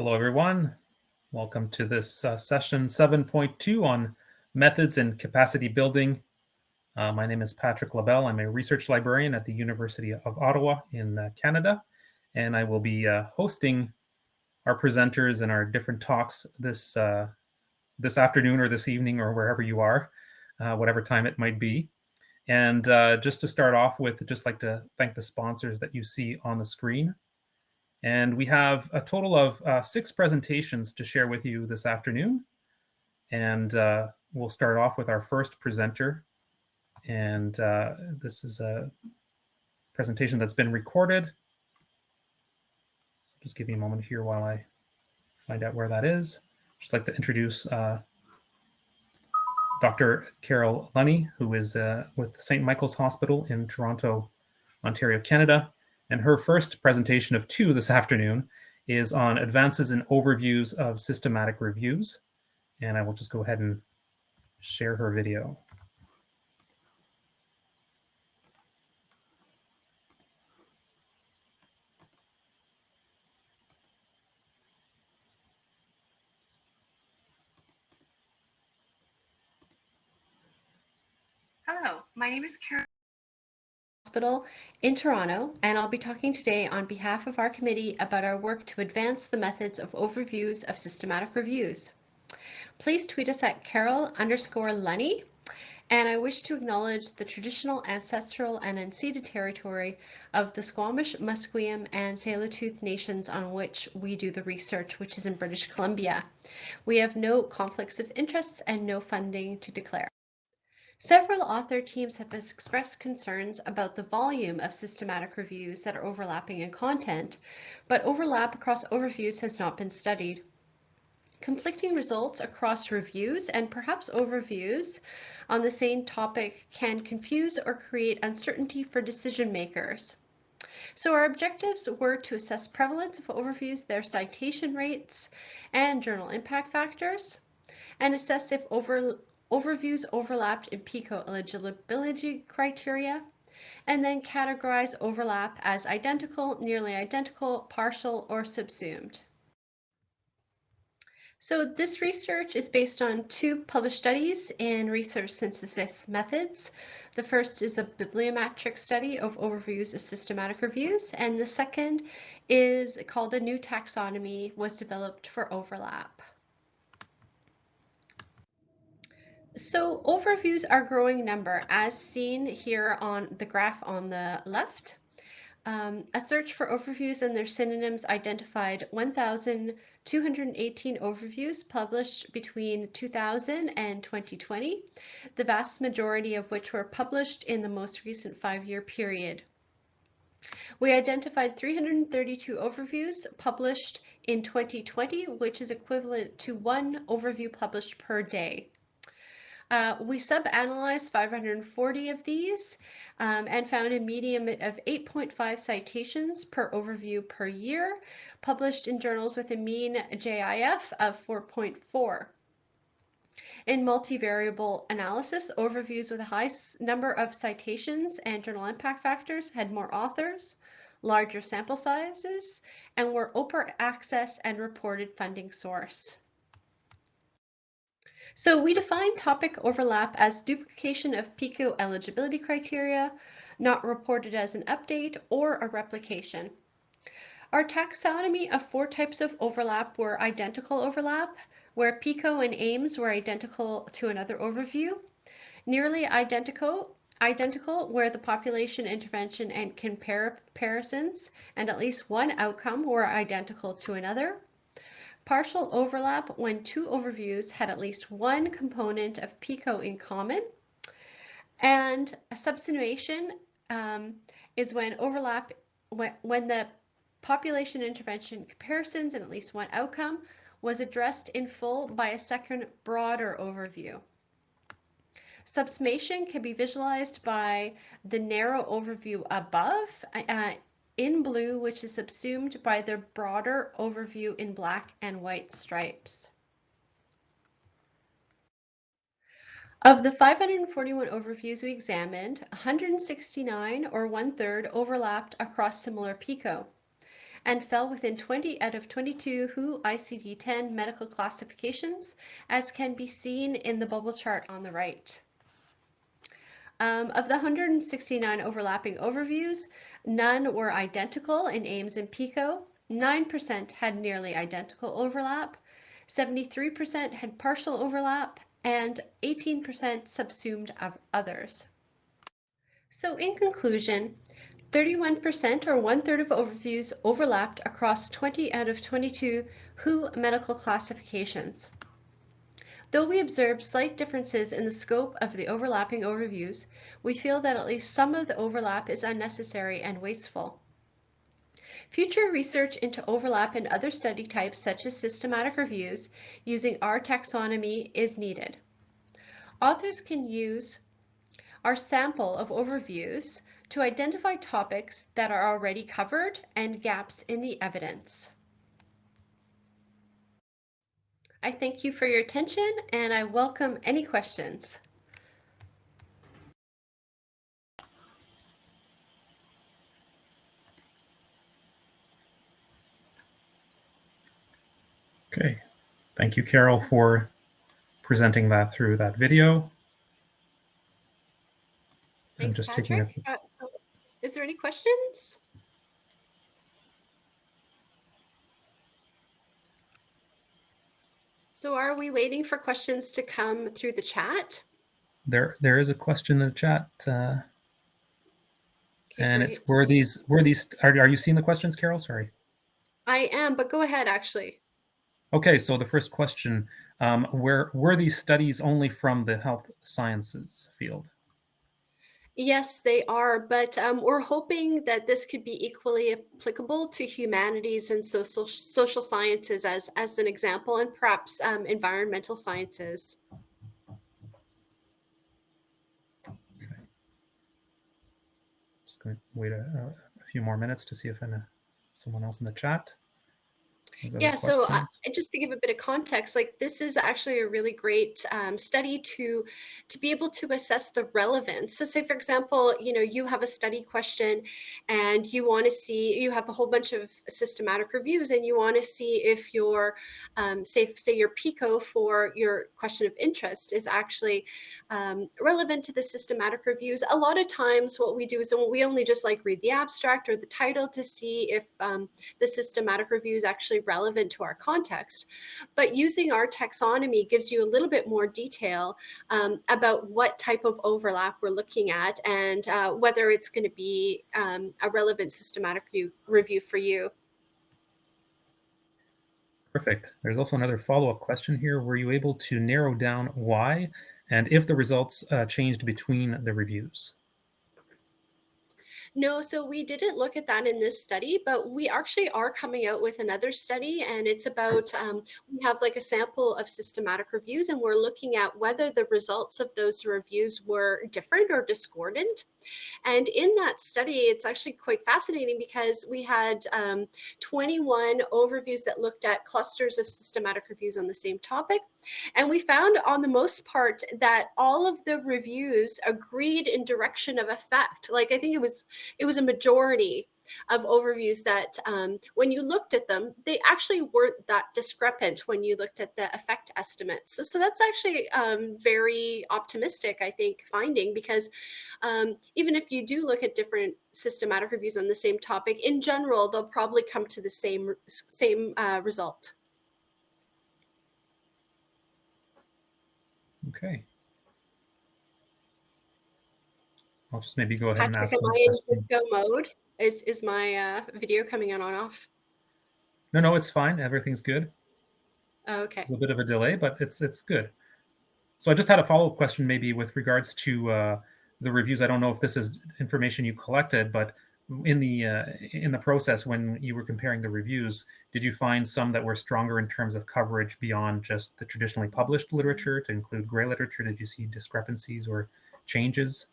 Hello, everyone. Welcome to this session 7.2 on methods and capacity building. My name is Patrick Labelle. I'm a research librarian at the University of Ottawa in Canada, and I will be hosting our presenters and our different talks this afternoon or this evening or wherever you are, whatever time it might be. And just to start off with, I'd just like to thank the sponsors that you see on the screen. And we have a total of 6 presentations to share with you this afternoon. And we'll start off with our first presenter. And this is a presentation that's been recorded. So just give me a moment here while I find out where that is. Just like to introduce Dr. Carole Lunny, who is with St. Michael's Hospital in Toronto, Ontario, Canada. And her first presentation of 2 this afternoon is on advances in overviews of systematic reviews. And I will just go ahead and share her video. Hello, my name is Carole Hospital in Toronto, and I'll be talking today on behalf of our committee about our work to advance the methods of overviews of systematic reviews. Please tweet us at Carole_Lunny, and I wish to acknowledge the traditional, ancestral, and unceded territory of the Squamish, Musqueam, and Tsleil-Waututh nations on which we do the research, which is in British Columbia. We have no conflicts of interests and no funding to declare. Several author teams have expressed concerns about the volume of systematic reviews that are overlapping in content, but overlap across overviews has not been studied. Conflicting results across reviews and perhaps overviews on the same topic can confuse or create uncertainty for decision makers. So our objectives were to assess prevalence of overviews, their citation rates, and journal impact factors, and assess if overviews overlapped in PICO eligibility criteria, and then categorize overlap as identical, nearly identical, partial, or subsumed. So this research is based on 2 published studies in research synthesis methods. The first is a bibliometric study of overviews of systematic reviews, and the second is called a new taxonomy, was developed for overlap. So overviews are growing number, as seen here on the graph on the left. A search for overviews and their synonyms identified 1,218 overviews published between 2000 and 2020, the vast majority of which were published in the most recent 5-year period. We identified 332 overviews published in 2020, which is equivalent to 1 overview published per day. We sub-analyzed 540 of these and found a median of 8.5 citations per overview per year, published in journals with a mean JIF of 4.4. In multivariable analysis, overviews with a high number of citations and journal impact factors had more authors, larger sample sizes, and were open access and reported funding source. So we define topic overlap as duplication of PICO eligibility criteria, not reported as an update or a replication. Our taxonomy of 4 types of overlap were identical overlap, where PICO and aims were identical to another overview, nearly identical, where the population intervention and comparisons and at least 1 outcome were identical to another, partial overlap when 2 overviews had at least 1 component of PICO in common, and a subsummation is when overlap, when the population intervention comparisons and at least 1 outcome was addressed in full by a second broader overview. Subsummation can be visualized by the narrow overview above in blue, which is subsumed by the broader overview in black and white stripes. Of the 541 overviews we examined, 169, or 1/3, overlapped across similar PICO. and fell within 20 out of 22 WHO ICD-10 medical classifications, as can be seen in the bubble chart on the right. Of the 169 overlapping overviews, none were identical in Ames and PICO. 9% had nearly identical overlap, 73% had partial overlap, and 18% subsumed others. So in conclusion, 31% or 1/3 of overviews overlapped across 20 out of 22 WHO medical classifications. Though we observed slight differences in the scope of the overlapping overviews, we feel that at least some of the overlap is unnecessary and wasteful. Future research into overlap in other study types, such as systematic reviews, using our taxonomy is needed. Authors can use our sample of overviews to identify topics that are already covered and gaps in the evidence. I thank you for your attention, and I welcome any questions. Okay, thank you, Carole, for presenting that through that video. Thanks, I'm just Patrick. taking So is there any questions? So are we waiting for questions to come through the chat? There is a question in the chat, Okay, and great. it's are you seeing the questions, Carole? Sorry. I am, but go ahead, actually. Okay, so the first question, were these studies only from the health sciences field? Yes, they are, but we're hoping that this could be equally applicable to humanities and social sciences as an example, and perhaps environmental sciences. Okay. Just going to wait a few more minutes to see if someone else in the chat. Yeah, so just to give a bit of context, like this is actually a really great study to be able to assess the relevance. So say, for example, you have a study question and you want to see, you have a whole bunch of systematic reviews and you want to see if your, say your PICO for your question of interest is actually relevant to the systematic reviews. A lot of times what we do is we only just like read the abstract or the title to see if the systematic review is actually relevant to our context. But using our taxonomy gives you a little bit more detail about what type of overlap we're looking at and whether it's going to be a relevant systematic review for you. Perfect. There's also another follow-up question here. Were you able to narrow down why and if the results changed between the reviews? No, so we didn't look at that in this study, but we actually are coming out with another study, and it's about, we have like a sample of systematic reviews, and we're looking at whether the results of those reviews were different or discordant. And in that study, it's actually quite fascinating because we had 21 overviews that looked at clusters of systematic reviews on the same topic. And we found on the most part that all of the reviews agreed in direction of effect. Like I think it was a majority of overviews that when you looked at them, they actually weren't that discrepant when you looked at the effect estimates. So that's actually very optimistic, I think, finding, because even if you do look at different systematic reviews on the same topic, in general, they'll probably come to the same result. Okay. I'll just maybe go ahead Patrick, and ask am I in disco mode? Is my video coming on off? No, it's fine. Everything's good. Oh, okay. It's a bit of a delay, but it's good. So I just had a follow-up question maybe with regards to the reviews. I don't know if this is information you collected, but in the process when you were comparing the reviews, did you find some that were stronger in terms of coverage beyond just the traditionally published literature to include gray literature? Did you see discrepancies or changes?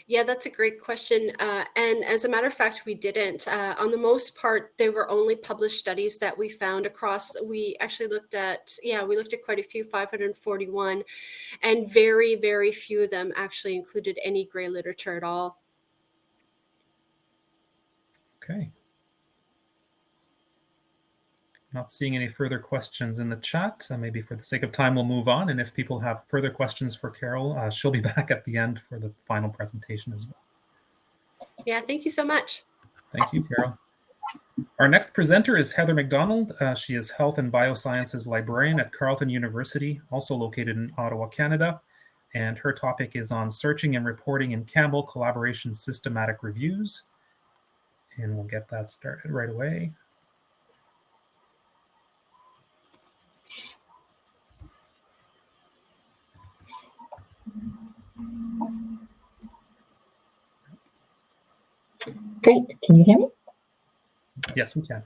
Yeah, that's a great question. And as a matter of fact, we didn't. On the most part, they were only published studies that we found across. We actually looked at quite a few, 541, and very, very few of them actually included any gray literature at all. Okay. Not seeing any further questions in the chat. Maybe for the sake of time, we'll move on. And if people have further questions for Carole, she'll be back at the end for the final presentation as well. Yeah, thank you so much. Thank you, Carole. Our next presenter is Heather MacDonald. She is Health and Biosciences Librarian at Carleton University, also located in Ottawa, Canada. And her topic is on searching and reporting in Campbell Collaboration systematic reviews. And we'll get that started right away. Great. Can you hear me? Yes, we can.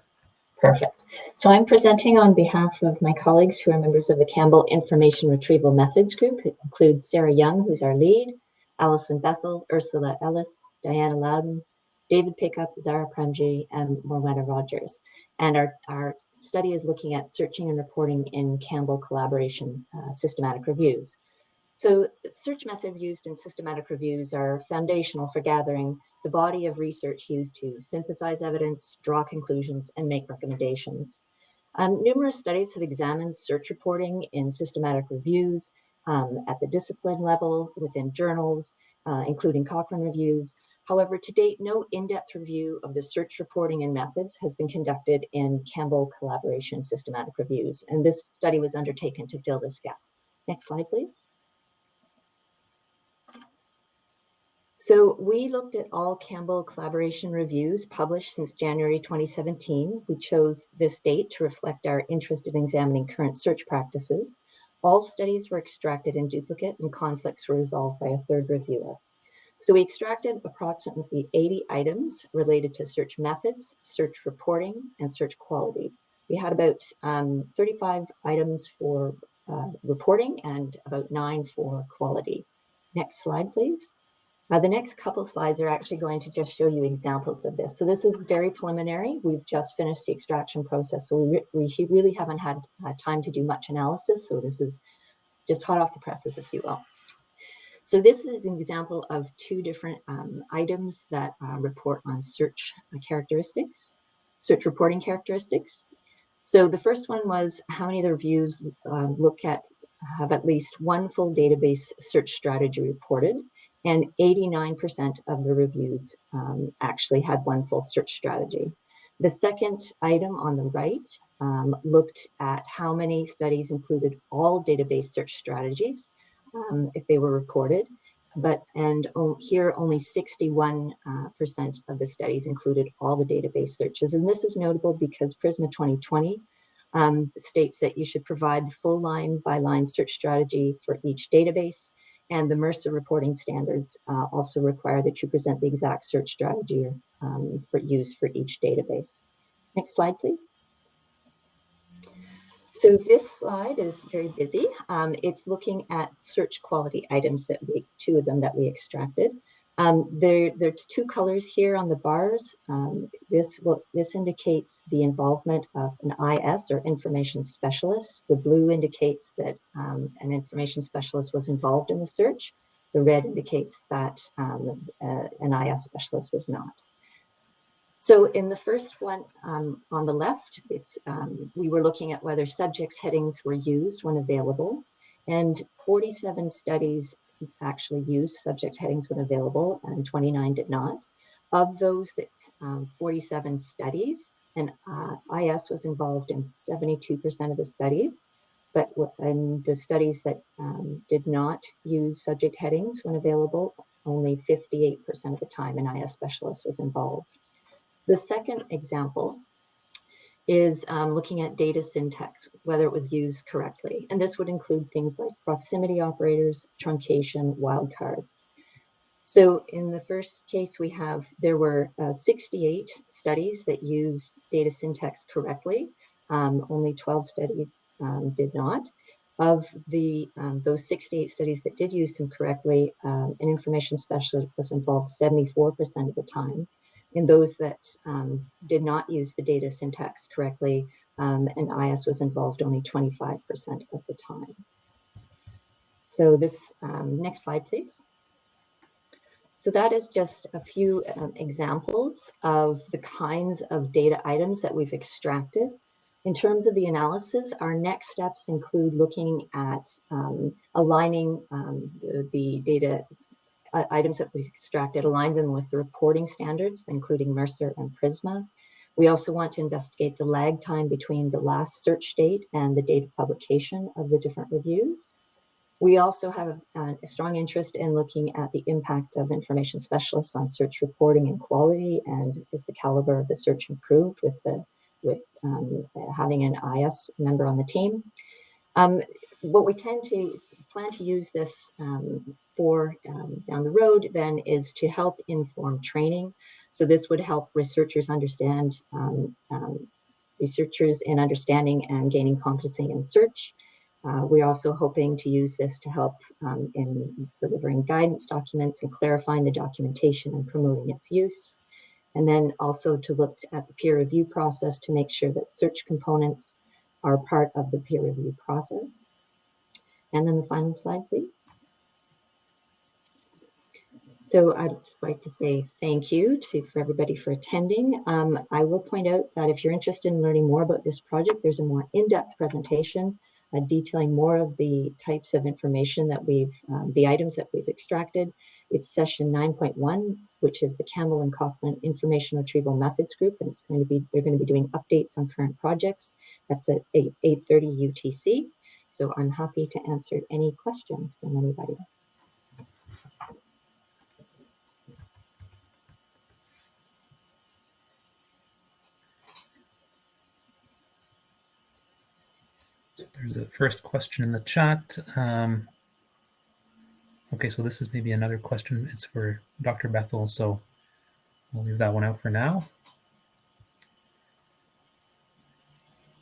Perfect. So I'm presenting on behalf of my colleagues who are members of the Campbell Information Retrieval Methods Group. It includes Sarah Young, who's our lead, Alison Bethel, Ursula Ellis, Diana Loudon, David Pickup, Zara Premji, and Morwenna Rogers. And our study is looking at searching and reporting in Campbell Collaboration systematic reviews. So search methods used in systematic reviews are foundational for gathering the body of research used to synthesize evidence, draw conclusions, and make recommendations. Numerous studies have examined search reporting in systematic reviews at the discipline level, within journals, including Cochrane reviews. However, to date, no in-depth review of the search reporting and methods has been conducted in Campbell Collaboration systematic reviews, and this study was undertaken to fill this gap. Next slide, please. So we looked at all Campbell Collaboration reviews published since January 2017. We chose this date to reflect our interest in examining current search practices. All studies were extracted in duplicate and conflicts were resolved by a third reviewer. So we extracted approximately 80 items related to search methods, search reporting, and search quality. We had about 35 items for reporting and about 9 for quality. Next slide, please. The next couple slides are actually going to just show you examples of this. So this is very preliminary. We've just finished the extraction process, so we really haven't had time to do much analysis. So this is just hot off the presses, if you will. So this is an example of 2 different items that report on search characteristics, search reporting characteristics. So the first one was how many of the reviews have at least one full database search strategy reported. And 89% of the reviews actually had one full search strategy. The second item on the right looked at how many studies included all database search strategies, if they were reported, here only 61% of the studies included all the database searches. And this is notable because Prisma 2020 states that you should provide the full line-by-line search strategy for each database. And the Mercer reporting standards also require that you present the exact search strategy for use for each database. Next slide, please. So this slide is very busy. It's looking at search quality items 2 of them that we extracted. There's 2 colors here on the bars. This indicates the involvement of an IS or information specialist. The blue indicates that an information specialist was involved in the search. The red indicates that an IS specialist was not. So in the first one on the left, we were looking at whether subjects headings were used when available, and 47 studies actually used subject headings when available, and 29 did not. Of those 47 studies, and IS was involved in 72% of the studies, but in the studies that did not use subject headings when available, only 58% of the time an IS specialist was involved. The second example is looking at data syntax, whether it was used correctly. And this would include things like proximity operators, truncation, wildcards. So in the first case there were 68 studies that used data syntax correctly. Only 12 studies did not. Of those 68 studies that did use them correctly, an information specialist was involved 74% of the time. In those that did not use the data syntax correctly, an IS was involved only 25% of the time. So this, next slide, please. So that is just a few examples of the kinds of data items that we've extracted. In terms of the analysis, our next steps include looking at aligning the data items that we extracted, align them with the reporting standards, including Mercer and Prisma. We also want to investigate the lag time between the last search date and the date of publication of the different reviews. We also have a strong interest in looking at the impact of information specialists on search reporting and quality, and is the caliber of the search improved with having an IS member on the team. What we plan to use this for down the road then is to help inform training. So this would help researchers understand, researchers in understanding and gaining competency in search. We're also hoping to use this to help in delivering guidance documents and clarifying the documentation and promoting its use. And then also to look at the peer review process to make sure that search components are part of the peer review process. And then the final slide, please. So I'd just like to say thank you for everybody for attending. I will point out that if you're interested in learning more about this project, there's a more in-depth presentation detailing more of the types of information that the items that we've extracted. It's session 9.1, which is the Campbell and Cochran Information Retrieval Methods Group, and they're going to be doing updates on current projects. That's at 8:30 UTC. So I'm happy to answer any questions from anybody. So there's a first question in the chat. Okay, so this is maybe another question. It's for Dr. Bethel, so we'll leave that one out for now.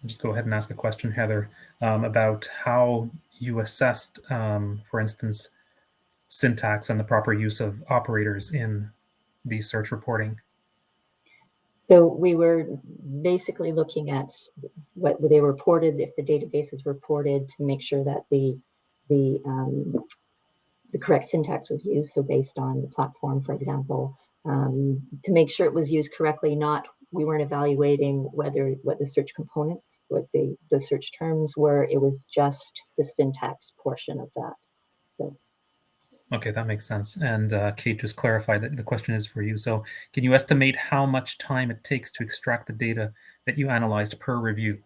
I'll just go ahead and ask a question, Heather, about how you assessed, for instance, syntax and the proper use of operators in the search reporting. So we were basically looking at what they reported, if the databases reported, to make sure that the correct syntax was used. So based on the platform, for example, to make sure it was used correctly, we weren't evaluating what the search components, what the search terms were. It was just the syntax portion of that. So. Okay, that makes sense. And Kate just clarified that the question is for you. So can you estimate how much time it takes to extract the data that you analyzed per review?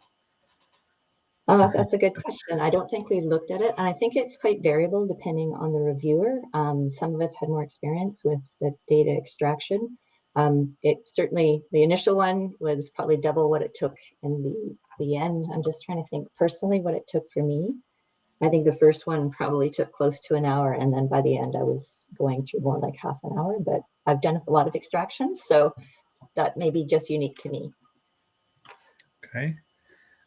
That's a good question. I don't think we looked at it. And I think it's quite variable depending on the reviewer. Some of us had more experience with the data extraction. The initial one was probably double what it took in the end. I'm just trying to think personally what it took for me. I think the first one probably took close to an hour, and then by the end I was going through more like half an hour, but I've done a lot of extractions, so that may be just unique to me. Okay.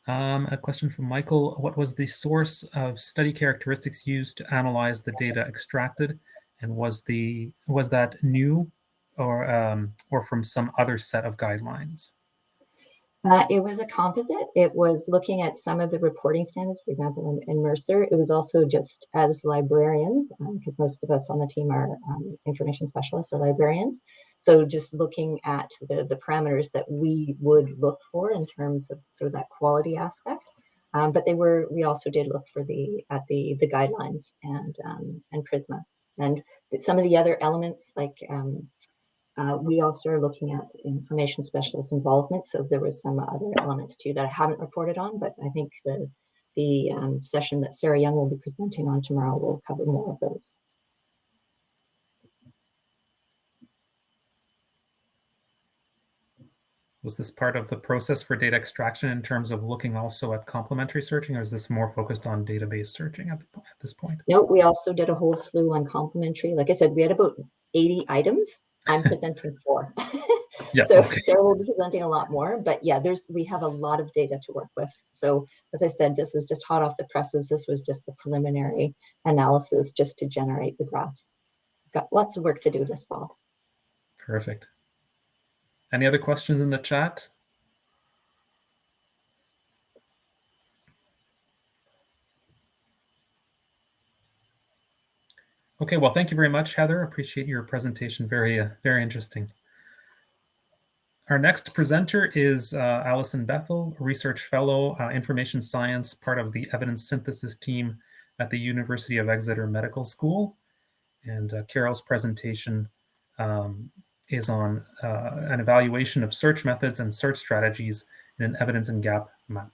A question from Michael. What was the source of study characteristics used to analyze the data extracted? And was that new or from some other set of guidelines? It was a composite. It was looking at some of the reporting standards, for example, in Mercer. It was also just as librarians, because most of us on the team are information specialists or librarians. So just looking at the parameters that we would look for in terms of sort of that quality aspect. But we also did look for the guidelines and Prisma. And some of the other elements, like we also are looking at information specialist involvement. So there was some other elements too that I haven't reported on, but I think the session that Sarah Young will be presenting on tomorrow will cover more of those. Was this part of the process for data extraction in terms of looking also at complementary searching, or is this more focused on database searching at this point? No, we also did a whole slew on complementary. Like I said, we had about 80 items. I'm presenting 4. Yeah, so okay. Sarah will be presenting a lot more, but yeah, we have a lot of data to work with. So as I said, this is just hot off the presses. This was just the preliminary analysis just to generate the graphs. Got lots of work to do this fall. Perfect. Any other questions in the chat? Okay, well, thank you very much, Heather. Appreciate your presentation. Very, very interesting. Our next presenter is Alison Bethel, Research Fellow, Information Science, part of the Evidence Synthesis team at the University of Exeter Medical School. And Carole's presentation is on an evaluation of search methods and search strategies in an evidence and gap map.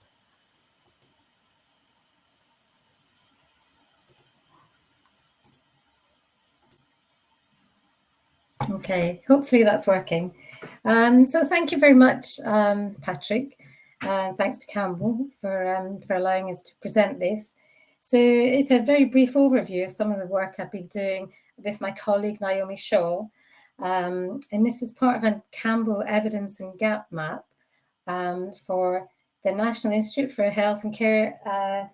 Okay, hopefully that's working. So thank you very much, Patrick. Thanks to Campbell for allowing us to present this. So it's a very brief overview of some of the work I've been doing with my colleague Naomi Shaw. And this was part of a Campbell Evidence and Gap Map for the National Institute for Health and Care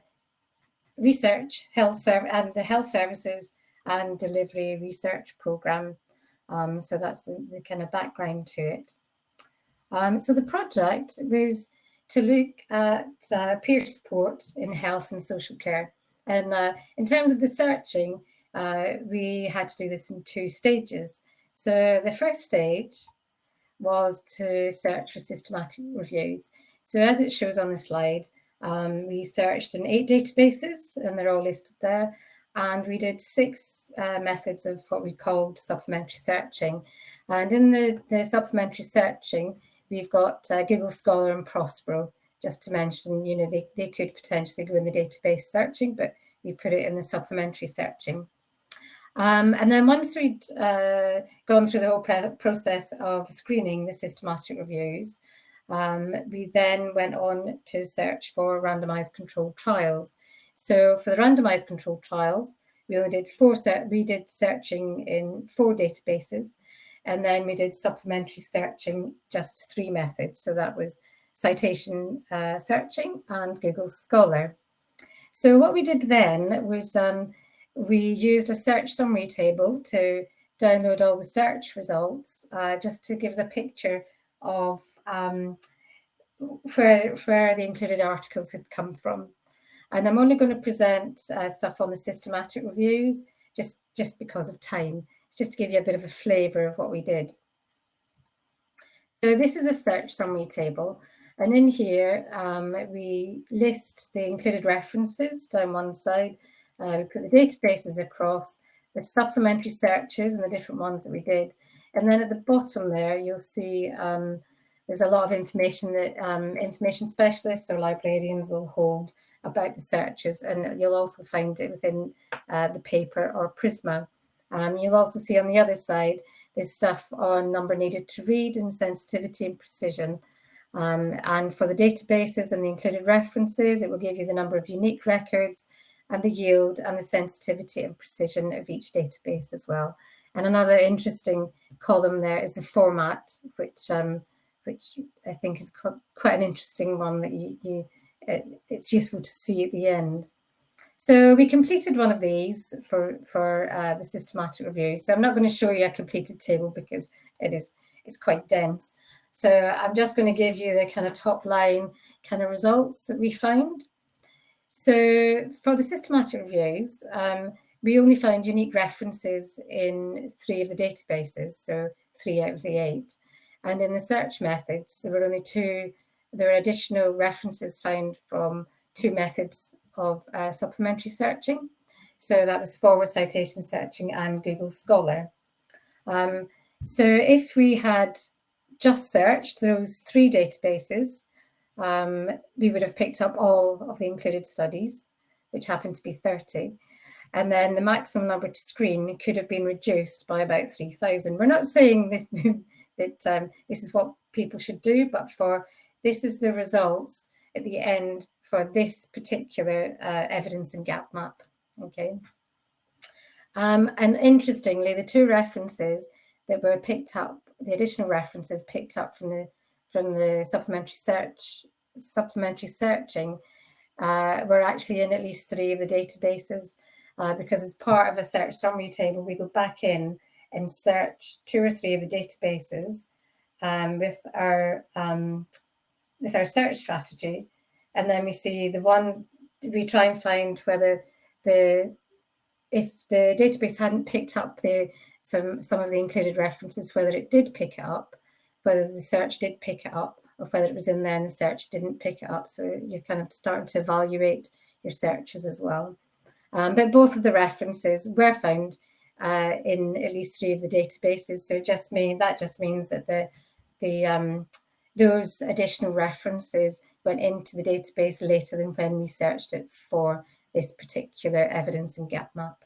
Research, and the Health Services and Delivery Research Programme. So that's the kind of background to it. So the project was to look at peer support in health and social care. And in terms of the searching, we had to do this in 2 stages. So the first stage was to search for systematic reviews. So as it shows on the slide, we searched in 8 databases, and they're all listed there. And we did 6 methods of what we called supplementary searching. And in the supplementary searching, we've got Google Scholar and Prospero, just to mention, you know, they could potentially go in the database searching, but we put it in the supplementary searching. And then once we'd gone through the whole process of screening the systematic reviews, we then went on to search for randomized controlled trials. So for the randomized controlled trials, we only did we did searching in 4 databases, and then we did supplementary searching, just 3 methods. So that was citation searching and Google Scholar. So what we did then was we used a search summary table to download all the search results, just to give us a picture of where the included articles had come from. And I'm only going to present stuff on the systematic reviews just because of time. It's just to give you a bit of a flavour of what we did. So this is a search summary table. And in here, we list the included references down one side. We put the databases across, the supplementary searches and the different ones that we did. And then at the bottom there, you'll see there's a lot of information that information specialists or librarians will hold about the searches, and you'll also find it within the paper or Prisma. You'll also see on the other side, there's stuff on number needed to read and sensitivity and precision. And for the databases and the included references, it will give you the number of unique records and the yield and the sensitivity and precision of each database as well. And another interesting column there is the format, which I think is quite an interesting one that it's useful to see at the end. So we completed one of these for the systematic review. So I'm not going to show you a completed table because it's quite dense. So I'm just going to give you the kind of top line kind of results that we found. So for the systematic reviews, we only found unique references in 3 of the databases, so 3 out of the 8. And in the search methods, there were only 2. There are additional references found from 2 methods of supplementary searching. So that was forward citation searching and Google Scholar. So if we had just searched those 3 databases, we would have picked up all of the included studies, which happened to be 30. And then the maximum number to screen could have been reduced by about 3,000. We're not saying this, that this is what people should do, but this is the results at the end for this particular evidence and gap map. Okay. And interestingly, the 2 references that were picked up, the additional references picked up from the supplementary searching were actually in at least 3 of the databases, because as part of a search summary table, we go back in and search 2 or 3 of the databases with our search strategy, and then we see we try and find whether if the database hadn't picked up some of the included references, whether it did pick it up, whether the search did pick it up or whether it was in there and the search didn't pick it up. So you're kind of starting to evaluate your searches as well. But both of the references were found in at least 3 of the databases. So that just means that those additional references went into the database later than when we searched it for this particular evidence and gap map.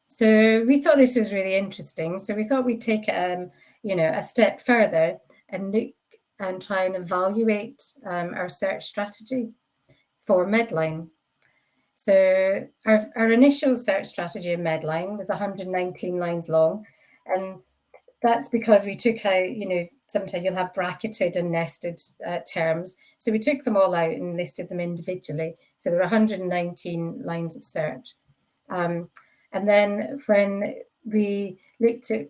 So we thought this was really interesting. So we thought we'd take it, a step further and look and try and evaluate our search strategy for Medline. So our initial search strategy in Medline was 119 lines long, and that's because we took out, sometimes you'll have bracketed and nested terms. So we took them all out and listed them individually. So there were 119 lines of search. And then when we looked at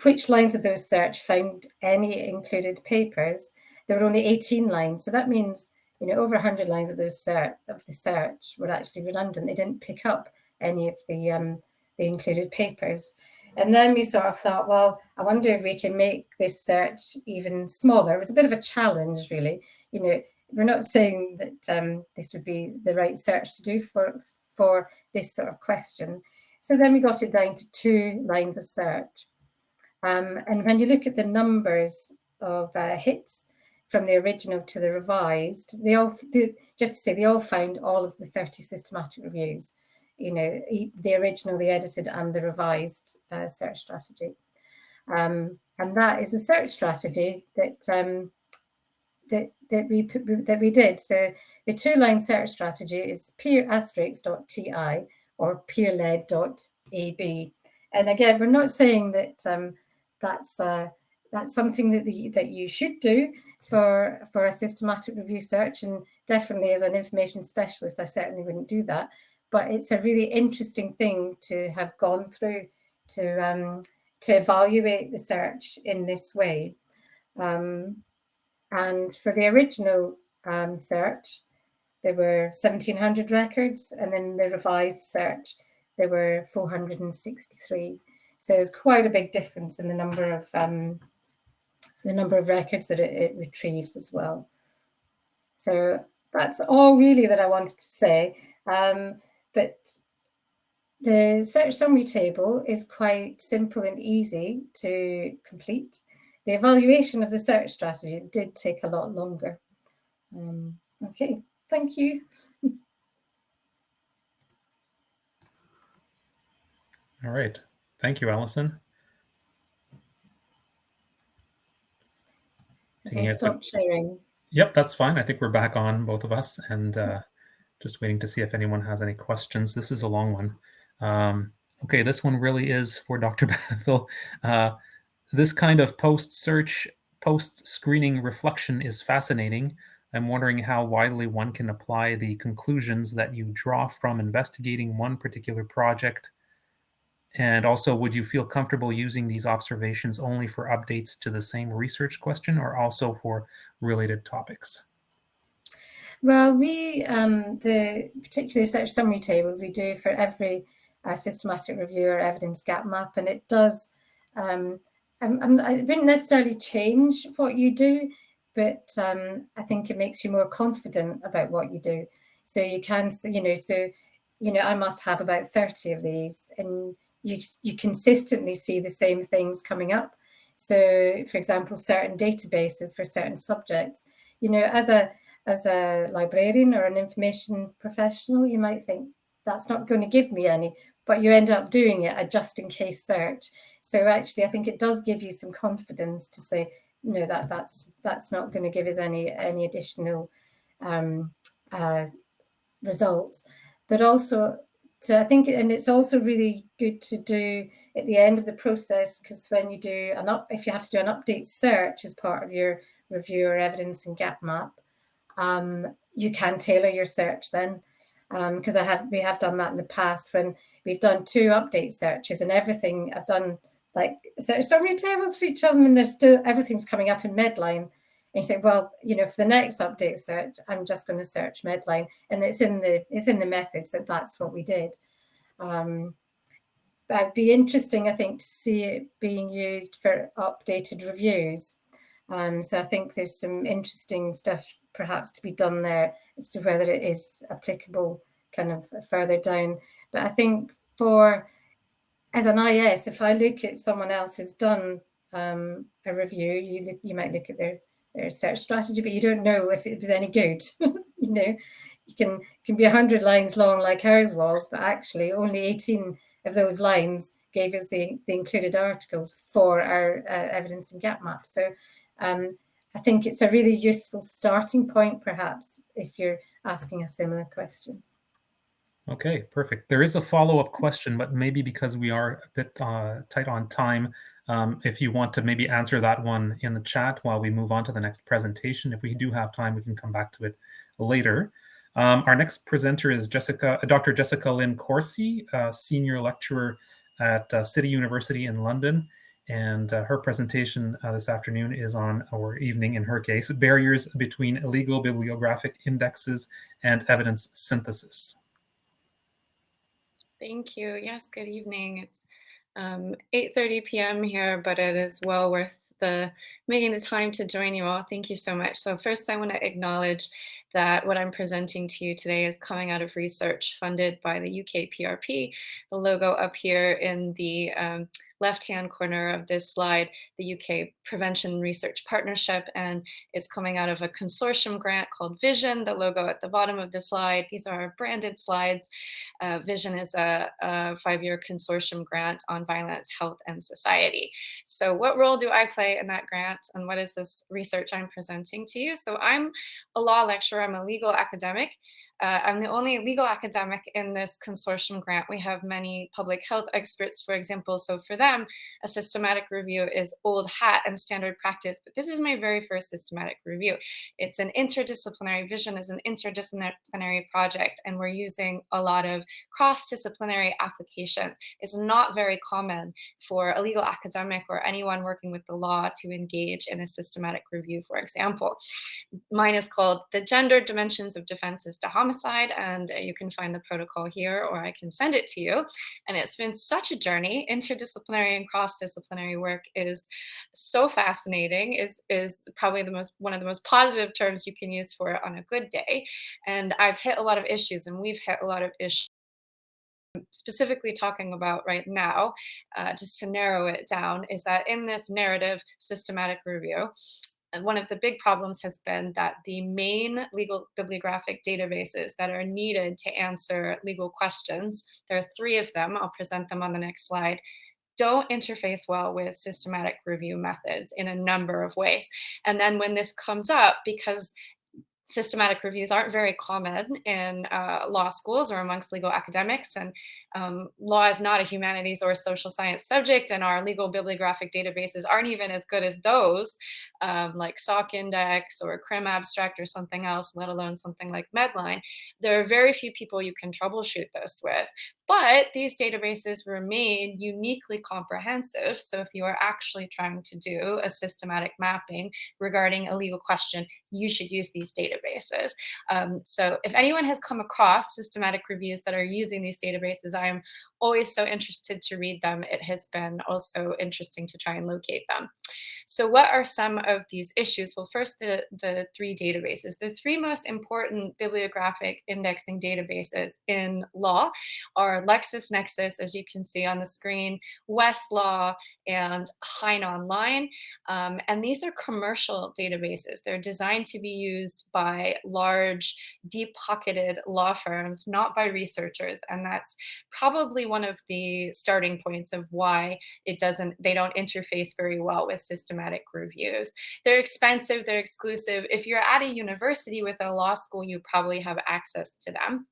which lines of those search found any included papers, there were only 18 lines. So that means, over 100 lines of the search were actually redundant. They didn't pick up any of the included papers. And then we sort of thought, well, I wonder if we can make this search even smaller. It was a bit of a challenge, really. We're not saying that this would be the right search to do for this sort of question. So then we got it down to 2 lines of search. And when you look at the numbers of hits from the original to the revised, they all found all of the 30 systematic reviews. The original, the edited, and the revised search strategy. And that is a search strategy that we did. So the 2-line search strategy is peer*.ti or peer-led.ab. And again, we're not saying that that's something that you should do for a systematic review search, and definitely as an information specialist, I certainly wouldn't do that. But it's a really interesting thing to have gone through to evaluate the search in this way. And for the original search, there were 1,700 records, and then the revised search, there were 463. So there's quite a big difference in the number of records that it retrieves as well. So that's all really that I wanted to say. But the search summary table is quite simple and easy to complete. The evaluation of the search strategy did take a lot longer. Okay, thank you. All right. Thank you, Alison. Stop sharing. Yep, that's fine. I think we're back on, both of us, and just waiting to see if anyone has any questions. This is a long one. Okay, this one really is for Dr. Bethel. This kind of post-search, post-screening reflection is fascinating. I'm wondering how widely one can apply the conclusions that you draw from investigating one particular project. And also, would you feel comfortable using these observations only for updates to the same research question or also for related topics? Well, the particular search summary tables we do for every systematic review or evidence gap map, and it does, I wouldn't necessarily change what you do, but I think it makes you more confident about what you do. So you can, I must have about 30 of these, and you consistently see the same things coming up. So, for example, certain databases for certain subjects, as a librarian or an information professional, you might think that's not going to give me any, but you end up doing it a just in case search. So actually, I think it does give you some confidence to say, no, that's not going to give us any additional results. But also, I think, and it's also really good to do at the end of the process, because when you do if you have to do an update search as part of your review or evidence and gap map, you can tailor your search then, because we have done that in the past when we've done 2 update searches, and everything I've done like search summary tables for each of them, and there's still everything's coming up in Medline. And you say, well, for the next update search, I'm just going to search Medline, and it's in the methods that's what we did. But but it'd be interesting, I think, to see it being used for updated reviews. So I think there's some interesting stuff perhaps to be done there as to whether it is applicable kind of further down. But I think as an IS, if I look at someone else who's done a review, you might look at their search strategy, but you don't know if it was any good. You know, you can be 100 lines long like hers was, but actually only 18 of those lines gave us the included articles for our evidence and gap map. So I think it's a really useful starting point, perhaps, if you're asking a similar question. Okay, perfect. There is a follow-up question, but maybe because we are a bit tight on time, if you want to maybe answer that one in the chat while we move on to the next presentation. If we do have time, we can come back to it later. Our next presenter is Dr. Jessica Lynn Corsi, Senior Lecturer at City University in London. And her presentation this afternoon is on, or evening in her case, barriers between illegal bibliographic indexes and evidence synthesis. Thank you. Yes, good evening. It's 8:30 p.m. here, but it is well worth making the time to join you all. Thank you so much. So first, I want to acknowledge that what I'm presenting to you today is coming out of research funded by the UK PRP. The logo up here in the left-hand corner of this slide, the UK Prevention Research Partnership, and is coming out of a consortium grant called Vision, the logo at the bottom of the slide. These are branded slides. Vision is a 5-year consortium grant on violence, health, and society. So what role do I play in that grant, and what is this research I'm presenting to you? So I'm a law lecturer, I'm a legal academic. I'm the only legal academic in this consortium grant. We have many public health experts, for example. So for them, a systematic review is old hat and standard practice. But this is my very first systematic review. It's an interdisciplinary, Vision is an interdisciplinary project, and we're using a lot of cross-disciplinary applications. It's not very common for a legal academic or anyone working with the law to engage in a systematic review, for example. Mine is called The Gender Dimensions of Defenses to Homicide, and you can find the protocol here, or I can send it to you. And it's been such a journey. Interdisciplinary and cross-disciplinary work is so fascinating, is probably one of the most positive terms you can use for it on a good day. And I've hit a lot of issues, and we've hit a lot of issues. Specifically talking about right now, just to narrow it down, is that in this narrative systematic review, and one of the big problems has been that the main legal bibliographic databases that are needed to answer legal questions, there are 3 of them, I'll present them on the next slide, don't interface well with systematic review methods in a number of ways. And then when this comes up, because systematic reviews aren't very common in law schools or amongst legal academics, and law is not a humanities or social science subject, and our legal bibliographic databases aren't even as good as those, like SOC Index or Crim Abstract or something else, let alone something like Medline. There are very few people you can troubleshoot this with. But these databases remain uniquely comprehensive. So if you are actually trying to do a systematic mapping regarding a legal question, you should use these databases. So if anyone has come across systematic reviews that are using these databases, I am always so interested to read them. It has been also interesting to try and locate them. So what are some of these issues? Well, first, the 3 databases. The 3 most important bibliographic indexing databases in law are LexisNexis, as you can see on the screen, Westlaw, and Hein Online. And these are commercial databases. They're designed to be used by large, deep-pocketed law firms, not by researchers. And that's probably one of the starting points of why they don't interface very well with systematic reviews. They're expensive, they're exclusive. If you're at a university with a law school, you probably have access to them.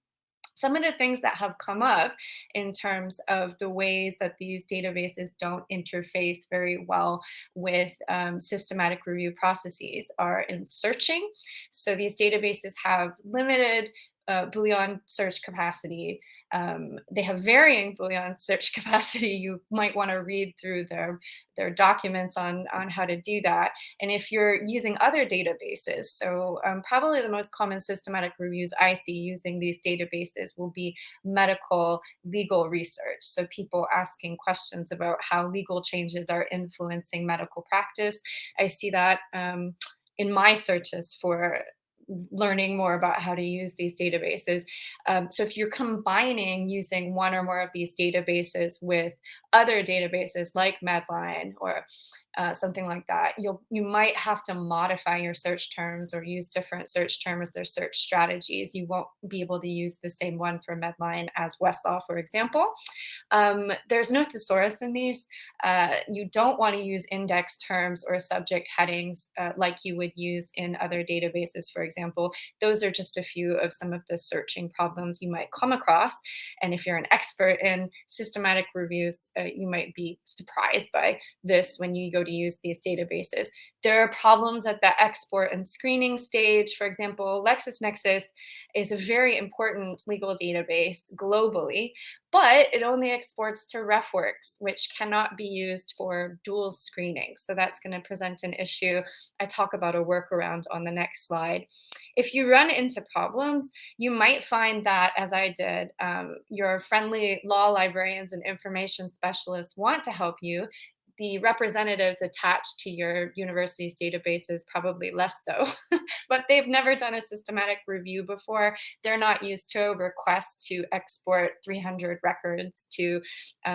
Some of the things that have come up in terms of the ways that these databases don't interface very well with systematic review processes are in searching. So these databases have limited Boolean search capacity. They have varying Boolean search capacity. You might want to read through their documents on how to do that. And if you're using other databases, so probably the most common systematic reviews I see using these databases will be medical legal research. So people asking questions about how legal changes are influencing medical practice. I see that in my searches for learning more about how to use these databases. So if you're combining using one or more of these databases with other databases like Medline or something like that, you might have to modify your search terms or use different search terms or search strategies. You won't be able to use the same one for Medline as Westlaw, for example. There's no thesaurus in these. You don't want to use index terms or subject headings like you would use in other databases, for example. Those are just a few of some of the searching problems you might come across. And if you're an expert in systematic reviews, you might be surprised by this when you go to use these databases. There are problems at the export and screening stage. For example, LexisNexis is a very important legal database globally, but it only exports to RefWorks, which cannot be used for dual screening. So that's going to present an issue. I talk about a workaround on the next slide. If you run into problems, you might find that, as I did, your friendly law librarians and information specialists want to help you. The representatives attached to your university's databases probably less so, but they've never done a systematic review before. They're not used to a request to export 300 records to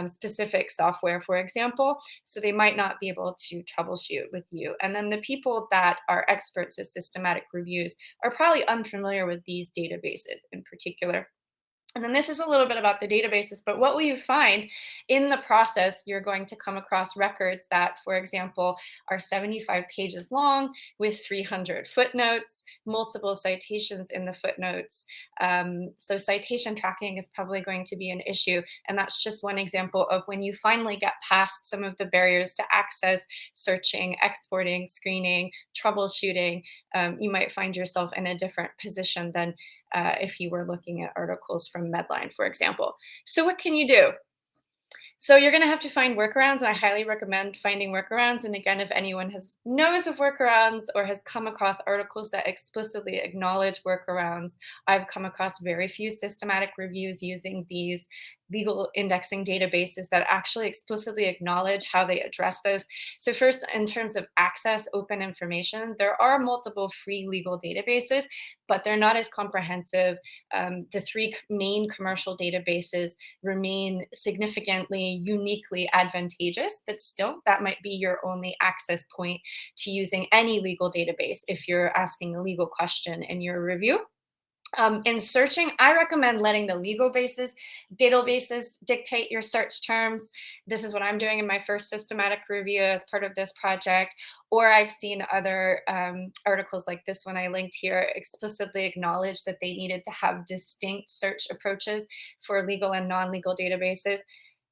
specific software, for example, so they might not be able to troubleshoot with you. And then the people that are experts at systematic reviews are probably unfamiliar with these databases in particular. And then this is a little bit about the databases, but what will you find in the process? You're going to come across records that, for example, are 75 pages long with 300 footnotes, multiple citations in the footnotes. So citation tracking is probably going to be an issue. And that's just one example of when you finally get past some of the barriers to access, searching, exporting, screening, troubleshooting, you might find yourself in a different position than if you were looking at articles from Medline, for example. So what can you do? So you're going to have to find workarounds, and I highly recommend finding workarounds. And again, if anyone knows of workarounds or has come across articles that explicitly acknowledge workarounds, I've come across very few systematic reviews using these legal indexing databases that actually explicitly acknowledge how they address this. So first, in terms of access, open information, there are multiple free legal databases, but they're not as comprehensive. The three main commercial databases remain significantly, uniquely advantageous, but still, that might be your only access point to using any legal database if you're asking a legal question in your review. In searching, I recommend letting the legal databases dictate your search terms. This is what I'm doing in my first systematic review as part of this project. Or I've seen other articles like this one I linked here explicitly acknowledge that they needed to have distinct search approaches for legal and non-legal databases.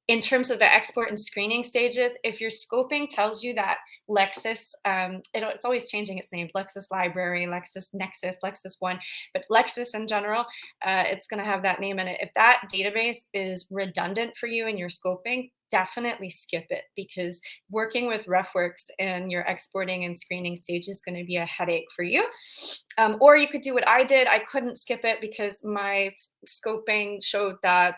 In terms of the export and screening stages, if your scoping tells you that Lexis, it's always changing its name, Lexis Library, LexisNexis, Lexis One, but Lexis in general, it's going to have that name in it. If that database is redundant for you in your scoping, definitely skip it, because working with RefWorks in your exporting and screening stage is going to be a headache for you. Or you could do what I did. I couldn't skip it because my scoping showed that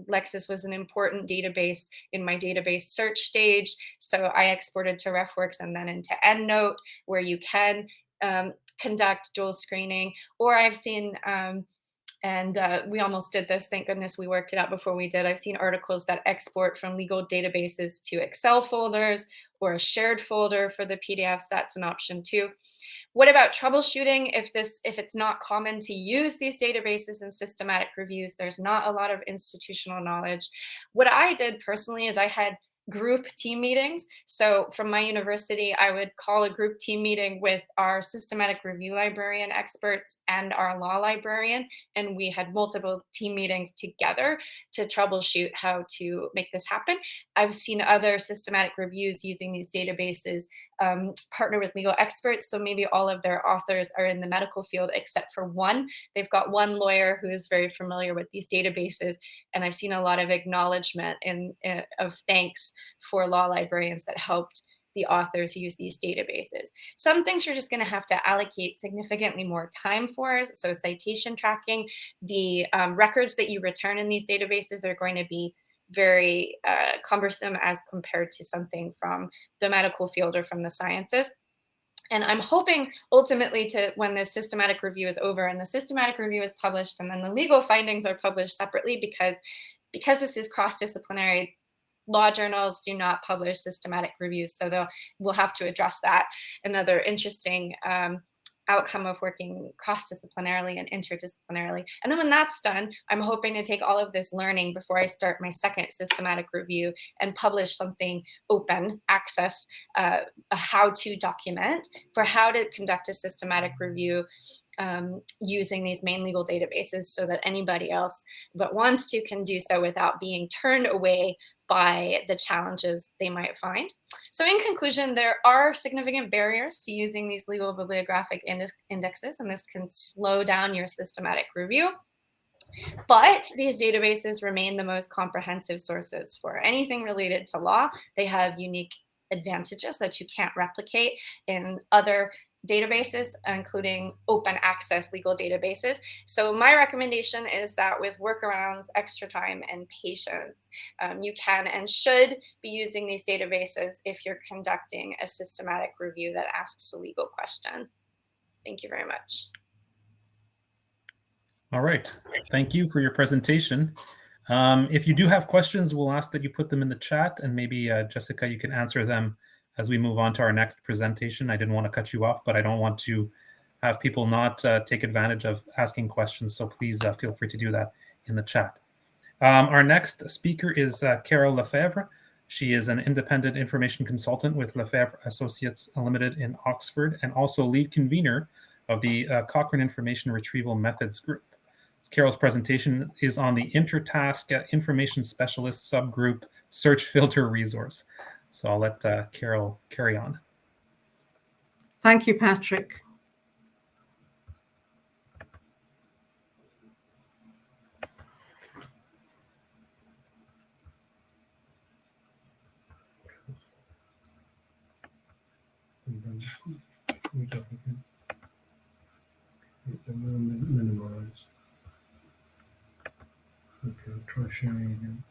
Lexis was an important database in my database search stage. So I exported to RefWorks and then into EndNote, where you can conduct dual screening. Or I've seen, we almost did this, thank goodness we worked it out before we did. I've seen articles that export from legal databases to Excel folders or a shared folder for the PDFs. That's an option too. What about troubleshooting? If it's not common to use these databases in systematic reviews, there's not a lot of institutional knowledge. What I did personally is I had group team meetings. So from my university, I would call a group team meeting with our systematic review librarian experts and our law librarian, and we had multiple team meetings together to troubleshoot how to make this happen. I've seen other systematic reviews using these databases partner with legal experts, so maybe all of their authors are in the medical field except for one. They've got one lawyer who is very familiar with these databases, and I've seen a lot of acknowledgement of thanks for law librarians that helped the authors use these databases. Some things you're just going to have to allocate significantly more time for. So citation tracking, the records that you return in these databases are going to be very cumbersome as compared to something from the medical field or from the sciences. And I'm hoping ultimately to, when this systematic review is over and the systematic review is published and then the legal findings are published separately, because this is cross-disciplinary, law journals do not publish systematic reviews. So we'll have to address that. Another interesting outcome of working cross-disciplinarily and interdisciplinarily. And then when that's done, I'm hoping to take all of this learning before I start my second systematic review and publish something open access, a how-to document for how to conduct a systematic review using these main legal databases, so that anybody else that wants to can do so without being turned away by the challenges they might find. So in conclusion, there are significant barriers to using these legal bibliographic indexes, and this can slow down your systematic review. But these databases remain the most comprehensive sources for anything related to law. They have unique advantages that you can't replicate in other databases, including open access legal databases. So my recommendation is that with workarounds, extra time, and patience, you can and should be using these databases if you're conducting a systematic review that asks a legal question. Thank you very much. All right, thank you for your presentation. If you do have questions, we'll ask that you put them in the chat, and maybe Jessica, you can answer them as we move on to our next presentation. I didn't want to cut you off, but I don't want to have people not take advantage of asking questions. So please feel free to do that in the chat. Our next speaker is Carole Lefebvre. She is an independent information consultant with Lefebvre Associates Ltd in Oxford, and also lead convener of the Cochrane Information Retrieval Methods Group. Carole's presentation is on the InterTASC Information Specialist Subgroup Search Filter Resource. So I'll let Carole carry on. Thank you, Patrick. Minimize. Okay, I'll try sharing again.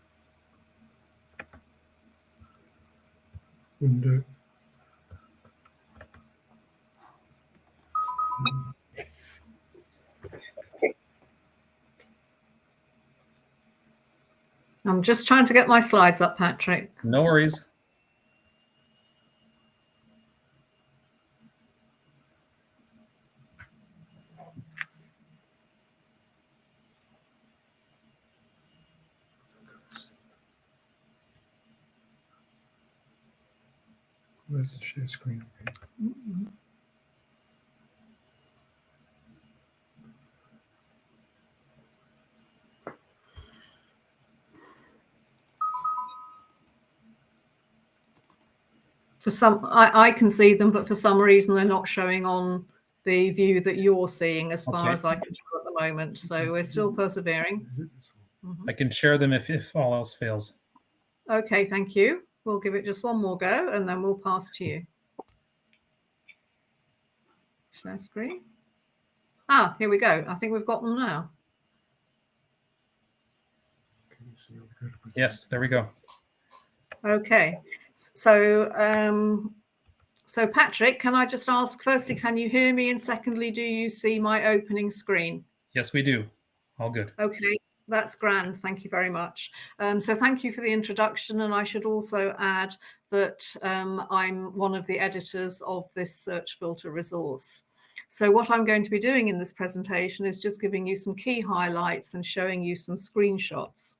Window. I'm just trying to get my slides up, Patrick. No worries. Where's the share screen? For some, I can see them, but for some reason they're not showing on the view that you're seeing as far as I can tell at the moment. So we're still persevering. I can share them if all else fails. Okay, thank you. We'll give it just one more go and then we'll pass to you. Share screen. Ah, here we go. I think we've got them now. Yes, there we go. Okay. So, so Patrick, can I just ask, firstly, can you hear me? And secondly, do you see my opening screen? Yes, we do. All good. Okay, that's grand. Thank you very much. So thank you for the introduction. And I should also add that I'm one of the editors of this search filter resource. So what I'm going to be doing in this presentation is just giving you some key highlights and showing you some screenshots.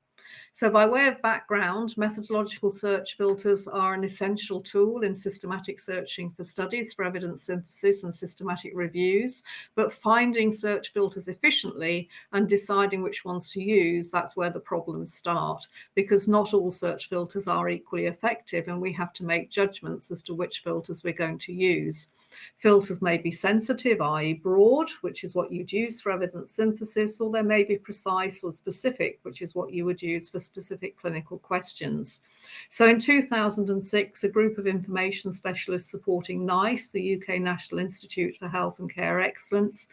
So by way of background, methodological search filters are an essential tool in systematic searching for studies for evidence synthesis and systematic reviews, but finding search filters efficiently and deciding which ones to use, that's where the problems start, because not all search filters are equally effective and we have to make judgments as to which filters we're going to use. Filters may be sensitive, i.e. broad, which is what you'd use for evidence synthesis, or they may be precise or specific, which is what you would use for specific clinical questions. So in 2006, a group of information specialists supporting NICE, the UK National Institute for Health and Care Excellence,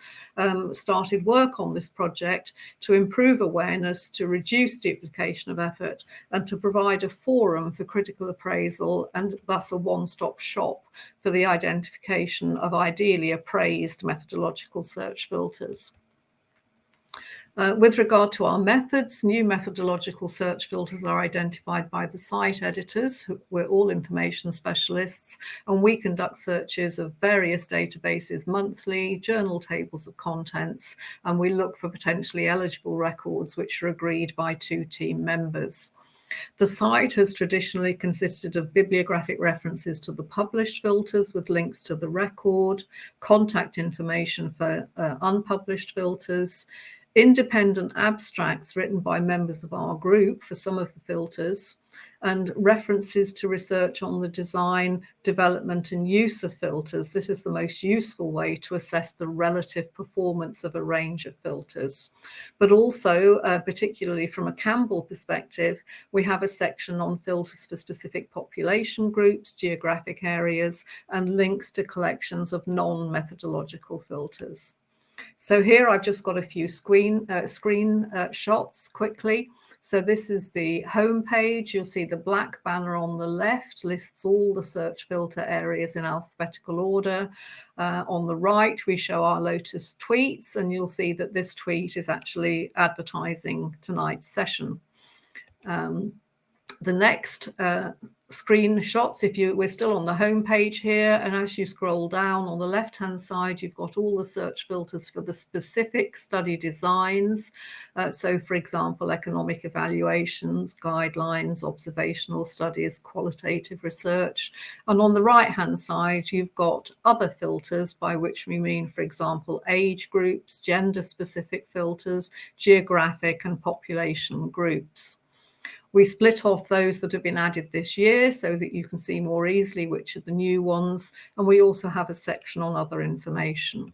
started work on this project to improve awareness, to reduce duplication of effort, and to provide a forum for critical appraisal and thus a one-stop shop for the identification of ideally appraised methodological search filters. With regard to our methods, new methodological search filters are identified by the site editors. We're all information specialists, and we conduct searches of various databases monthly, journal tables of contents, and we look for potentially eligible records which are agreed by 2 team members. The site has traditionally consisted of bibliographic references to the published filters with links to the record, contact information for unpublished filters, independent abstracts written by members of our group for some of the filters, and references to research on the design, development and use of filters. This is the most useful way to assess the relative performance of a range of filters. But also, particularly from a Campbell perspective, we have a section on filters for specific population groups, geographic areas, and links to collections of non-methodological filters. So here I've just got a few screen shots quickly. So this is the home page. You'll see the black banner on the left lists all the search filter areas in alphabetical order. On the right, we show our Lotus tweets, and you'll see that this tweet is actually advertising tonight's session. The next screenshots, we're still on the home page here, and as you scroll down on the left hand side, you've got all the search filters for the specific study designs. So for example, economic evaluations, guidelines, observational studies, qualitative research. And on the right hand side, you've got other filters, by which we mean, for example, age groups, gender specific filters, geographic and population groups. We split off those that have been added this year so that you can see more easily which are the new ones. And we also have a section on other information.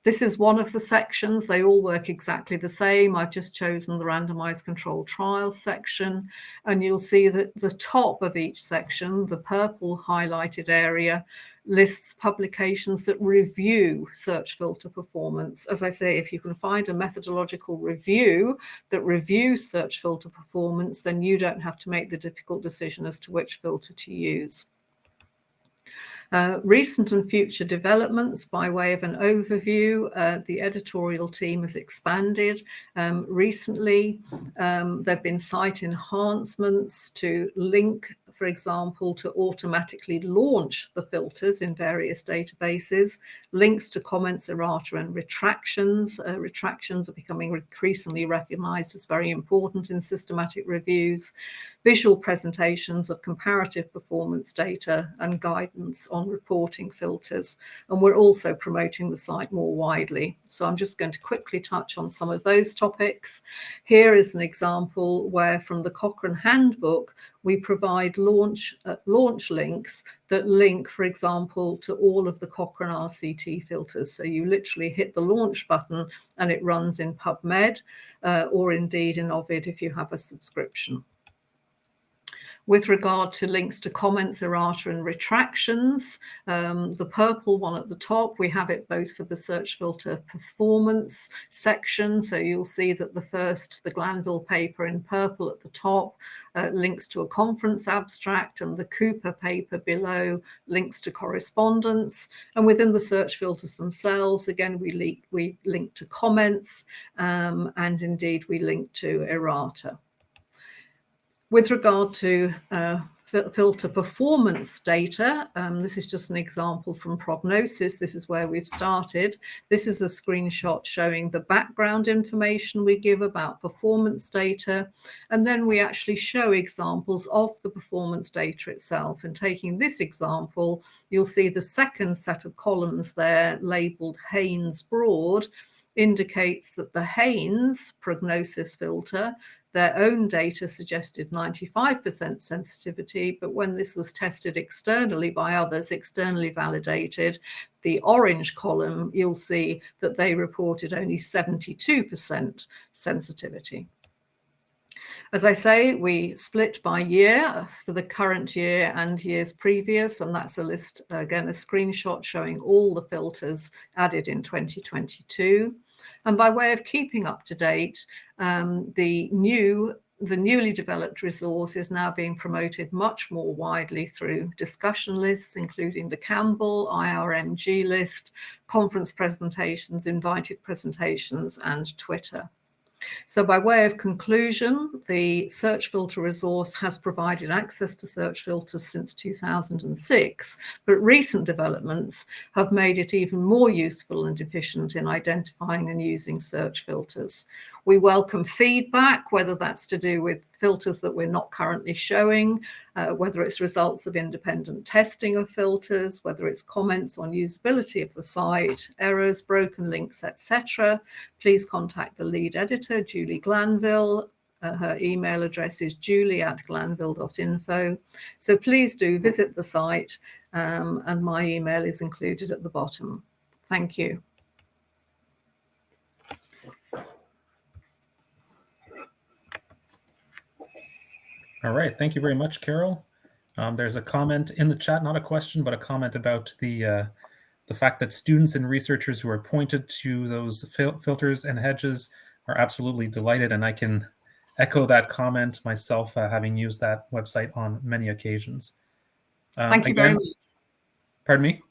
This is one of the sections. They all work exactly the same. I've just chosen the randomized controlled trials section, and you'll see that the top of each section, the purple highlighted area, lists publications that review search filter performance. As I say, if you can find a methodological review that reviews search filter performance, then you don't have to make the difficult decision as to which filter to use. Recent and future developments by way of an overview. The editorial team has expanded recently. There have been site enhancements to link, for example, to automatically launch the filters in various databases, links to comments, errata and retractions. Retractions are becoming increasingly recognized as very important in systematic reviews, visual presentations of comparative performance data and guidance on reporting filters. And we're also promoting the site more widely. So I'm just going to quickly touch on some of those topics. Here is an example where from the Cochrane Handbook, we provide launch links that link, for example, to all of the Cochrane RCT filters. So you literally hit the launch button and it runs in PubMed or indeed in Ovid if you have a subscription. With regard to links to comments, errata and retractions, the purple one at the top, we have it both for the search filter performance section. So you'll see that the Glanville paper in purple at the top links to a conference abstract, and the Cooper paper below links to correspondence. And within the search filters themselves, again, we link to comments and indeed we link to errata. With regard to filter performance data. This is just an example from prognosis. This is where we've started. This is a screenshot showing the background information we give about performance data. And then we actually show examples of the performance data itself. And taking this example, you'll see the second set of columns there labeled Haynes Broad indicates that the Haynes prognosis filter, their own data suggested 95% sensitivity, but when this was tested externally by others, externally validated, the orange column, you'll see that they reported only 72% sensitivity. As I say, we split by year for the current year and years previous, and that's a list, again, a screenshot showing all the filters added in 2022. And by way of keeping up to date, the newly developed resource is now being promoted much more widely through discussion lists, including the Campbell IRMG list, conference presentations, invited presentations, and Twitter. So by way of conclusion, the search filter resource has provided access to search filters since 2006, but recent developments have made it even more useful and efficient in identifying and using search filters. We welcome feedback, whether that's to do with filters that we're not currently showing, whether it's results of independent testing of filters, whether it's comments on usability of the site, errors, broken links, etc. Please contact the lead editor, Julie Glanville. Her email address is julie@glanville.info. So please do visit the site, and my email is included at the bottom. Thank you. All right, thank you very much, Carole. There's a comment in the chat, not a question, but a comment about the fact that students and researchers who are pointed to those filters and hedges are absolutely delighted, and I can echo that comment myself, having used that website on many occasions. Thank you very much. Pardon me?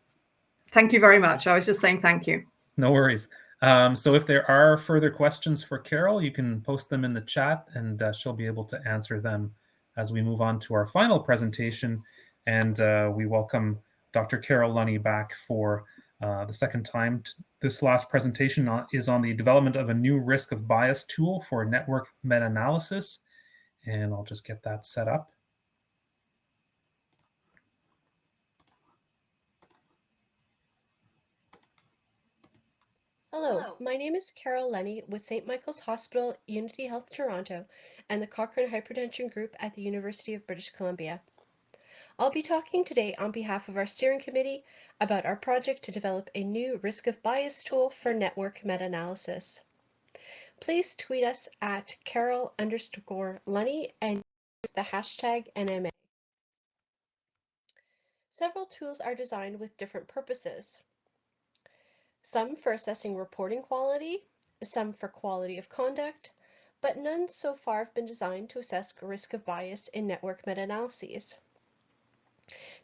Thank you very much. I was just saying thank you. No worries. So if there are further questions for Carole, you can post them in the chat, and she'll be able to answer them as we move on to our final presentation. And we welcome Dr. Carole Lunny back for the second time. This last presentation is on the development of a new risk of bias tool for network meta-analysis. And I'll just get that set up. Hello, my name is Carole Lunny with St. Michael's Hospital, Unity Health Toronto, and the Cochrane Hypertension Group at the University of British Columbia. I'll be talking today on behalf of our steering committee about our project to develop a new risk of bias tool for network meta-analysis. Please tweet us at Carole_Lunny and use the hashtag NMA. Several tools are designed with different purposes. Some for assessing reporting quality, some for quality of conduct, but none so far have been designed to assess risk of bias in network meta-analyses.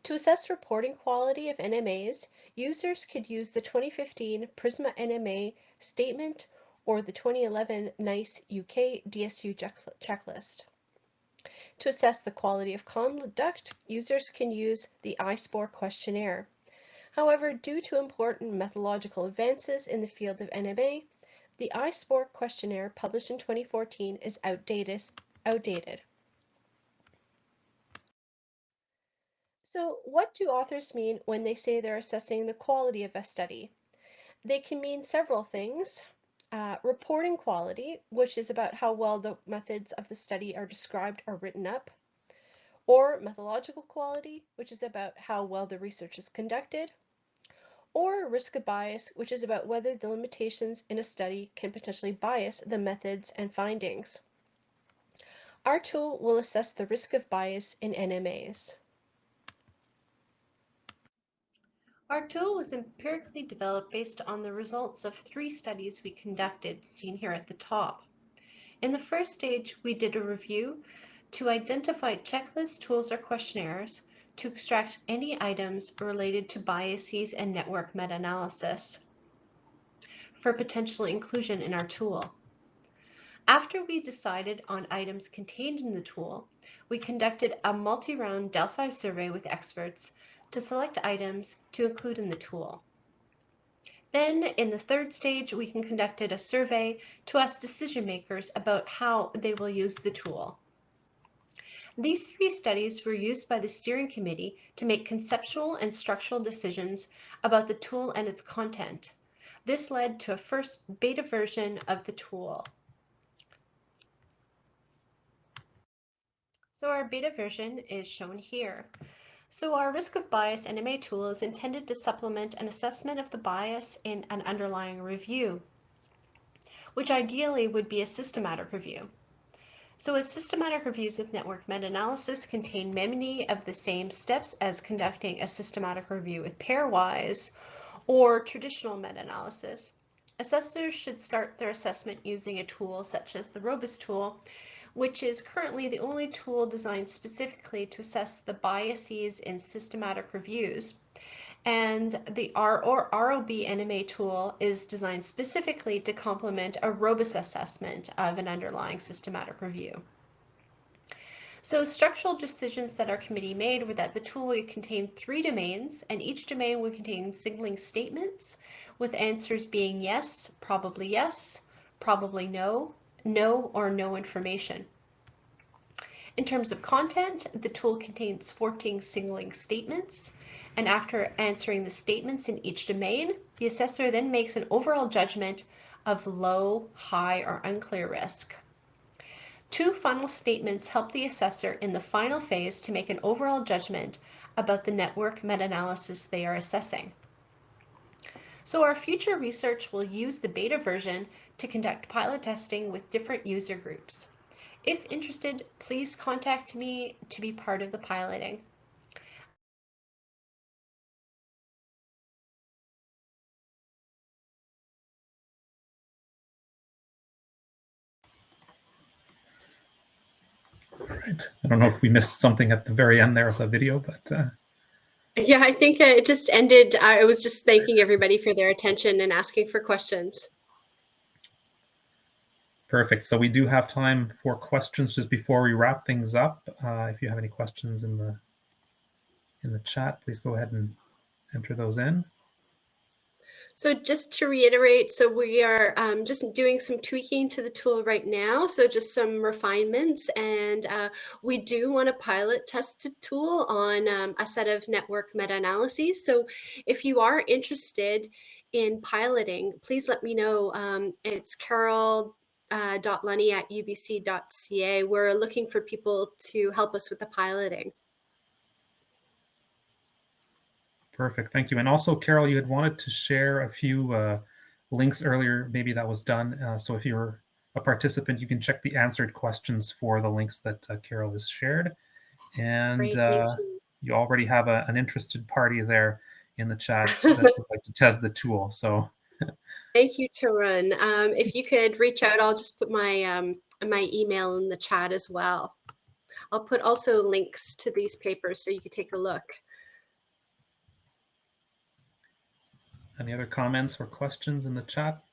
To assess reporting quality of NMAs, users could use the 2015 Prisma NMA statement or the 2011 NICE UK DSU checklist. To assess the quality of conduct, users can use the ISPOR questionnaire. However, due to important methodological advances in the field of NMA, the ISPOR questionnaire published in 2014 is outdated. So what do authors mean when they say they're assessing the quality of a study? They can mean several things. Reporting quality, which is about how well the methods of the study are described or written up, or methodological quality, which is about how well the research is conducted, or risk of bias, which is about whether the limitations in a study can potentially bias the methods and findings. Our tool will assess the risk of bias in NMAs. Our tool was empirically developed based on the results of 3 studies we conducted, seen here at the top. In the first stage, we did a review to identify checklists, tools, or questionnaires to extract any items related to biases and network meta-analysis for potential inclusion in our tool. After we decided on items contained in the tool, we conducted a multi-round Delphi survey with experts to select items to include in the tool. Then, in the third stage, we conducted a survey to ask decision makers about how they will use the tool. These 3 studies were used by the steering committee to make conceptual and structural decisions about the tool and its content. This led to a first beta version of the tool. So our beta version is shown here. So our risk of bias NMA tool is intended to supplement an assessment of the bias in an underlying review, which ideally would be a systematic review. So as systematic reviews with network meta-analysis contain many of the same steps as conducting a systematic review with pairwise or traditional meta-analysis, assessors should start their assessment using a tool such as the ROBUS tool, which is currently the only tool designed specifically to assess the biases in systematic reviews. And the ROB NMA tool is designed specifically to complement a robust assessment of an underlying systematic review. So structural decisions that our committee made were that the tool would contain 3 domains, and each domain would contain signaling statements, with answers being yes, probably no, no, or no information. In terms of content, the tool contains 14 signaling statements, and after answering the statements in each domain, the assessor then makes an overall judgment of low, high, or unclear risk. 2 final statements help the assessor in the final phase to make an overall judgment about the network meta-analysis they are assessing. So our future research will use the beta version to conduct pilot testing with different user groups. If interested, please contact me to be part of the piloting. All right. I don't know if we missed something at the very end there of the video, but Yeah, I think it just ended. I was just thanking everybody for their attention and asking for questions. perfect. So we do have time for questions just before we wrap things up. If you have any questions in the chat, please go ahead and enter those in. So just to reiterate, so we are just doing some tweaking to the tool right now. So just some refinements, and we do want to pilot test the tool on a set of network meta-analyses. So if you are interested in piloting, please let me know. It's Carole.Lunny@ubc.ca. We're looking for people to help us with the piloting. Perfect, thank you. And also, Carole, you had wanted to share a few links earlier. Maybe that was done. So if you're a participant, you can check the answered questions for the links that Carole has shared. And Great, thank you. You already have an interested party there in the chat that would like to test the tool. So thank you, Tarun. If you could reach out, I'll just put my my email in the chat as well. I'll put also links to these papers so you can take a look. Any other comments or questions in the chat?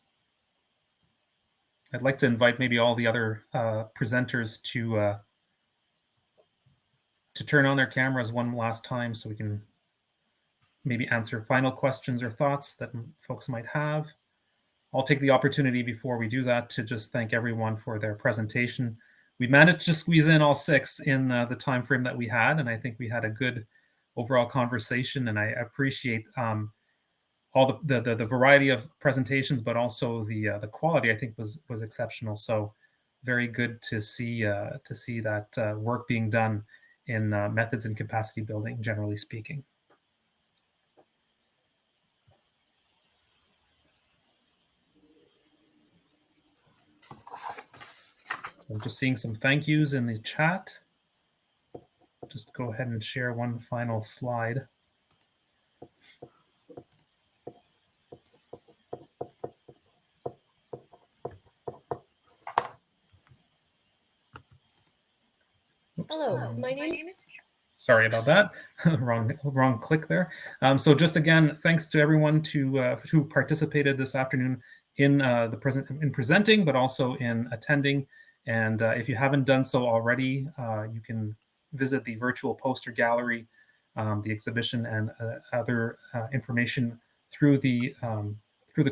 I'd like to invite maybe all the other presenters to turn on their cameras one last time so we can maybe answer final questions or thoughts that folks might have. I'll take the opportunity before we do that to just thank everyone for their presentation. We managed to squeeze in all 6 in the time frame that we had, and I think we had a good overall conversation, and I appreciate all the variety of presentations, but also the quality, I think, was exceptional. So very good to see that work being done in methods and capacity building, generally speaking. I'm just seeing some thank yous in the chat. Just go ahead and share one final slide. Oops. Hello, my name is Carole. Sorry about that. wrong click there. So just again, thanks to everyone who participated this afternoon. in presenting, but also in attending. And if you haven't done so already, you can visit the virtual poster gallery, the exhibition, and other information through the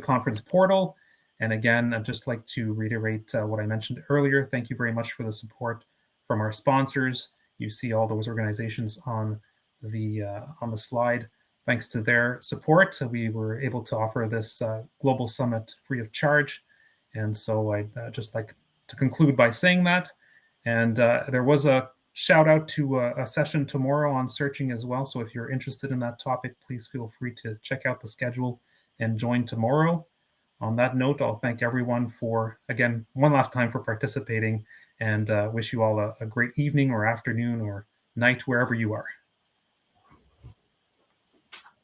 conference portal. And again, I'd just like to reiterate what I mentioned earlier. Thank you very much for the support from our sponsors. You see all those organizations on the slide. Thanks to their support, we were able to offer this global summit free of charge. And so I'd just like to conclude by saying that. And there was a shout out to a session tomorrow on searching as well. So if you're interested in that topic, please feel free to check out the schedule and join tomorrow. On that note, I'll thank everyone for, again, one last time for participating, and wish you all a great evening or afternoon or night wherever you are.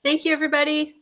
Thank you, everybody.